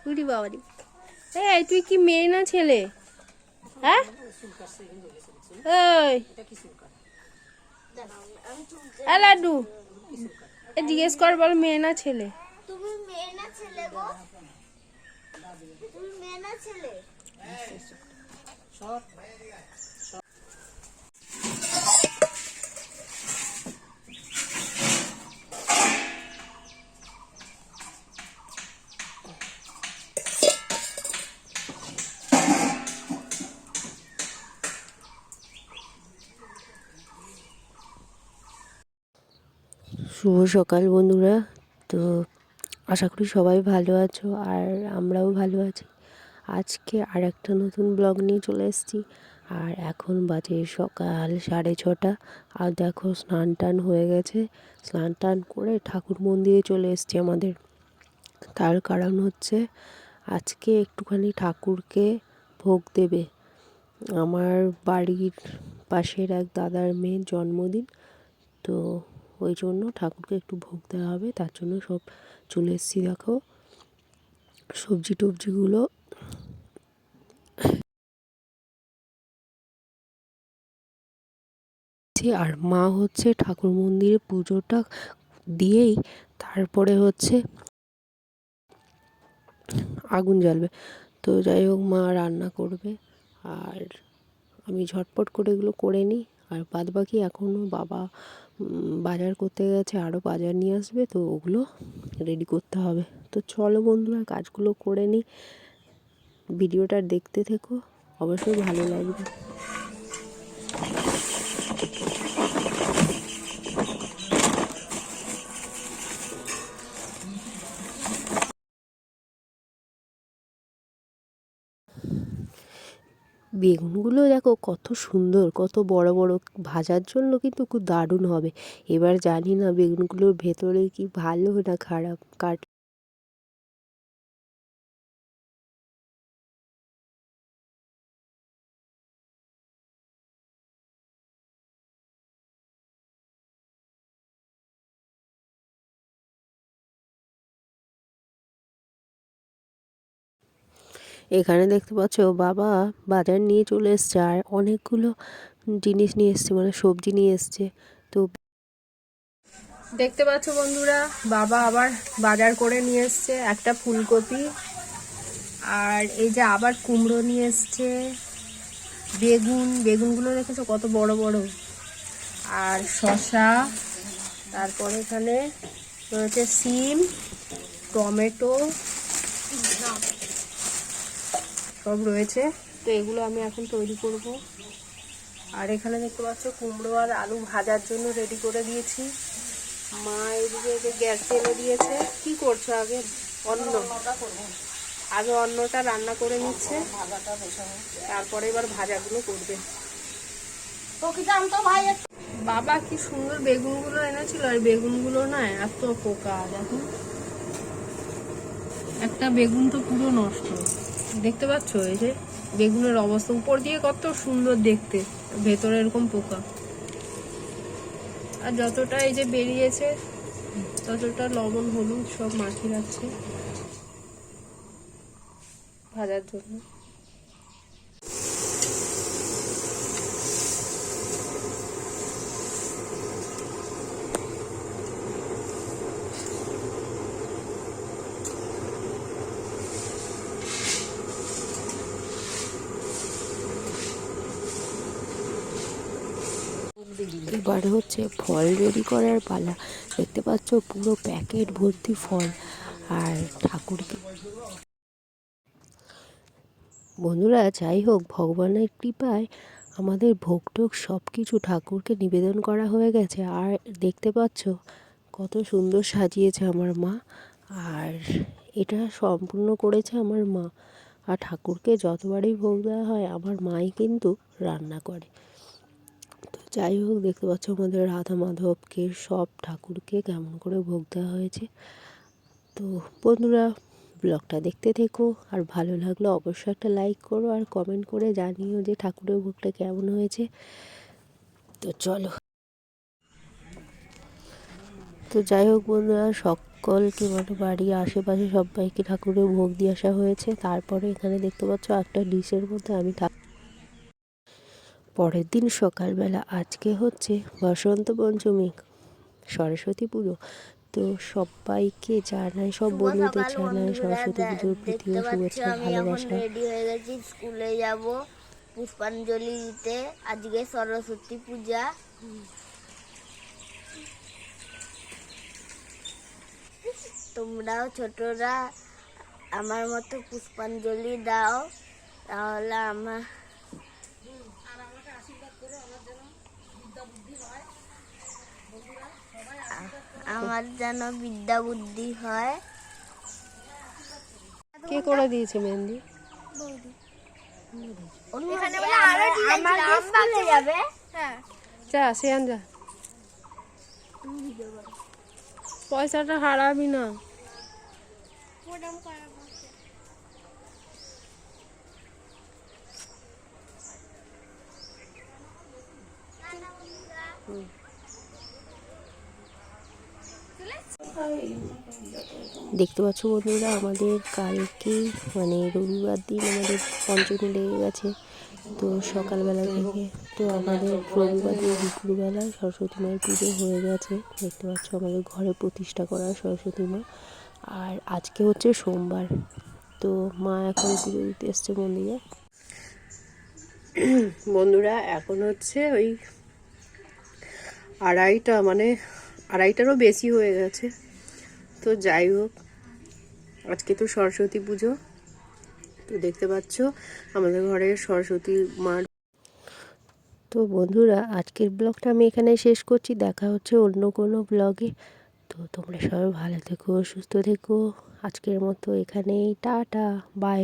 উড়ি বাবারি। এই তুই কি মেয়ে না ছেলে? হ্যাঁ ওই লাড্ডু জিজ্ঞেস কর, বল মেয়ে না ছেলে? তুমি মেয়ে না ছেলে গো? তুমি মেয়ে না ছেলে? শুভ সকাল বন্ধুরা। তো আশা করি সবাই ভালো আছো, আর আমরাও ভালো আছি। আজকে আর একটা নতুন ব্লগ নিয়ে চলে এসেছি। আর এখন বাজে সকাল 6:30। আর দেখো স্নান টান হয়ে গেছে। স্নান টান করে ঠাকুর মন্দিরে চলে এসেছি আমাদের। তার কারণ হচ্ছে আজকে একটুখানি ঠাকুরকে ভোগ দেবে। আমার বাড়ির পাশের এক দাদার মেয়ের জন্মদিন, তো ওই জন্য ঠাকুরকে একটু ভোগ দেওয়া হবে, তার জন্য সব চলে এসেছি। দেখো সবজি টবজিগুলো। আর মা হচ্ছে ঠাকুর মন্দিরে পুজোটা দিয়েই তারপরে হচ্ছে আগুন জ্বালবে। তো যাই হোক, মা রান্না করবে আর আমি ঝটপট করে এগুলো করে নিই। আর বাদ বাকি এখনও বাবা বাজার করতে গেছে, আরও বাজার নিয়ে আসবে, তো ওগুলো রেডি করতে হবে। তো চলো বন্ধুরা, কাজগুলো করে নিই। ভিডিওটা দেখতে থেকো, অবশ্যই ভালো লাগবে। বেগুনগুলো দেখো কত সুন্দর, কত বড় বড়, ভাজার জন্য কিন্তু খুব দারুণ হবে। এবার জানি না বেগুনগুলোর ভেতরে কি ভালো না খারাপ। এখানে দেখতে পাচ্ছ বাবা বাজার নিয়ে চলে এসছে, আর অনেকগুলো জিনিস নিয়ে এসছে, মানে সবজি নিয়ে এসছে। তো দেখতে পাচ্ছ বন্ধুরা, বাবা আবার বাজার করে নিয়ে এসছে একটা ফুলকপি, আর এই যে আবার কুমড়ো নিয়ে এসছে, বেগুনগুলো দেখেছো কত বড় বড়, আর শসা, তারপরে এখানে রয়েছে সিম, টমেটো সব রয়েছে। তো এগুলো আমি এখন তৈরি করব। আর এখানে দেখতে পাচ্ছ কুমড়ো আর আলু ভাজার জন্য রেডি করে দিয়েছি। মা এদিকে যে গ্যাস জ্বেলে দিয়েছে। কি করছো? আগে অন্নটা রান্না করে নিচ্ছে, তারপরে এবার ভাজাগুলো করবে। বাবা কি সুন্দর বেগুনগুলো এনেছিল, আর বেগুনগুলো না এত পোকা, দেখুন একটা বেগুন তো পুরো নষ্ট। দেখতে পাচ্ছ এই যে বেগুনের অবস্থা, উপর দিয়ে কত সুন্দর দেখতে, ভেতরে এরকম পোকা। আর যতটা এই যে বেরিয়েছে ততটা লবণ হলুদ সব মাখিয়ে রাখছে ভাজার জন্য। এবার হচ্ছে ফল রেডি করার পালা। দেখতে পাচ্ছ পুরো প্যাকেট ভর্তি ফল। আর ঠাকুরকে বন্ধুরা, যাই হোক, ভগবানের কৃপায় আমাদের ভোগ টোগ সব কিছু ঠাকুরকে নিবেদন করা হয়ে গেছে। আর দেখতে পাচ্ছ কত সুন্দর সাজিয়েছে আমার মা। আর এটা সম্পূর্ণ করেছে আমার মা। আর ঠাকুরকে যতবারই ভোগ দেওয়া হয় আমার মাই কিন্তু রান্না করে। তো যাই হোক, দেখতে পাচ্ছ আমাদের রাধা মাধবকে সব ঠাকুরকে কেমন করে ভোগ দেওয়া হয়েছে। তো বন্ধুরা, ব্লগটা দেখতে থেকো, আর ভালো লাগলে অবশ্যই একটা লাইক করো, আর কমেন্ট করে জানিও যে ঠাকুরের ভোগটা কেমন হয়েছে। তো চলো। তো যাই হোক বন্ধুরা, সকলকে মানে বাড়ির আশেপাশে সবাইকে ঠাকুরের ভোগ দিয়ে আসা হয়েছে। তারপরে এখানে দেখতে পাচ্ছ একটা ডিশের মধ্যে আমি পরের দিন সকালবেলা আজকে হচ্ছে বসন্ত পঞ্চমী, সরস্বতী পুজো। তো সবাইকে জানাই, সব বন্ধুদের জানাই সরস্বতী পুজোর প্রীতি ও শুভেচ্ছা আমি এখন ভালোবাসা। রেডি হয়ে গেছি, স্কুলে যাব পুষ্পাঞ্জলি দিতে। আজকে সরস্বতী পূজা। তোমরাও ছোটরা আমার মতো পুষ্পাঞ্জলি দাও, তাহলে আমার যেন বিদ্যা বুদ্ধি হয়। কে করে দিয়েছে মেহেন্দি? এখানে বলে আরো ডিজাইন স্কুলে যাবে। হ্যাঁ, যা সিয়ান যা, পয়সাটা হারাবি না। প্রণাম করাবো। দেখতে পাচ্ছ বন্ধুরা, আমাদের কালকেই মানে রবিবার দিন আমাদের পঞ্চমী লেগে গেছে। তো সকালবেলা থেকে তো আমাদের রবিবার দিন দুপুরবেলায় সরস্বতী মায়ের পুজো হয়ে গেছে। দেখতে পাচ্ছ আমাদের ঘরে প্রতিষ্ঠা করা সরস্বতী মা। আর আজকে হচ্ছে সোমবার, তো মা এখন পুজো দিতে এসছে মন্দিরে। বন্ধুরা এখন হচ্ছে ওই আড়াইটা, মানে আড়াইটারও বেশি হয়ে গেছে। তো যাই হোক, আজকে তো সরস্বতী পুজো। তো দেখতে পাচ্ছ আমাদের ঘরে সরস্বতী মার। তো বন্ধুরা, আজকের ব্লগটা আমি এখানে শেষ করছি। দেখা হচ্ছে অন্য কোনো ব্লগে। তো তোমরা সবাই ভালো থেকো, সুস্থ থেকো। আজকের মতো এখানেই টাটা, বাই।